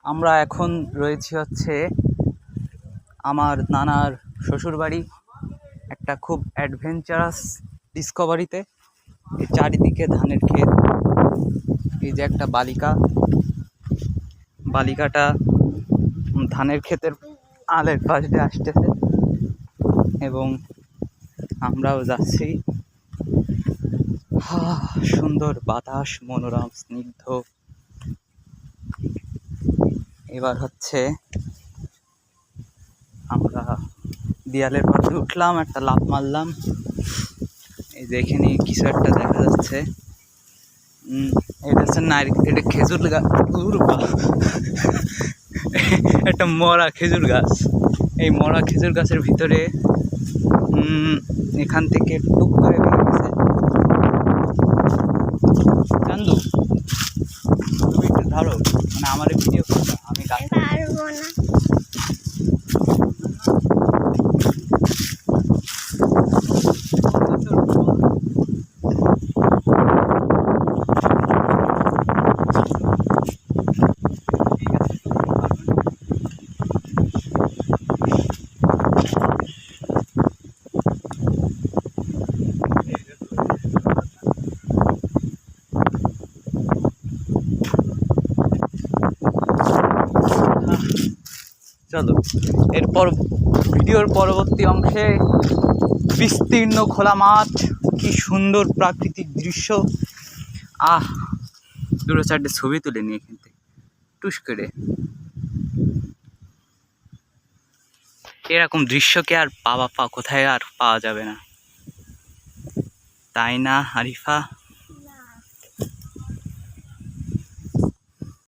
আমরা এখন রয়েছি হচ্ছে আমার নানার শ্বশুরবাড়ি, একটা খুব অ্যাডভেঞ্চারাস ডিসকভারিতে। এই চারিদিকে ধানের ক্ষেত, এই যে একটা বালিকাটা ধানের ক্ষেতের আলের পাশ দিয়ে আসতেছে এবং আমরাও যাচ্ছি। সুন্দর বাতাস, মনোরম স্নিগ্ধ। এবার হচ্ছে আমরা দেয়ালের পাশে উঠলাম, একটা লাফ মারলাম। এই যে এখানে কিছু একটা দেখা যাচ্ছে, এটা হচ্ছে এটা খেজুর গাছ, একটা মরা খেজুর গাছ। এই মরা খেজুর গাছের ভিতরে এখান থেকে টুক করে বেরিয়ে গেছে। চান্দু, তুমি একটু ধরো, মানে আমার ভিডিও করবা, আমি গাছ পারবো না। চলো, এরপর ভিডিওর পরবর্তী অংশে বিস্তীর্ণ খোলা মাঠ, কি সুন্দর প্রাকৃতিক দৃশ্য। দুটো চারটে ছবি তুলে নিয়ে এখান থেকে টুস করে। এরকম দৃশ্যকে আর কোথায় আর পাওয়া যাবে না, তাই না আরিফা?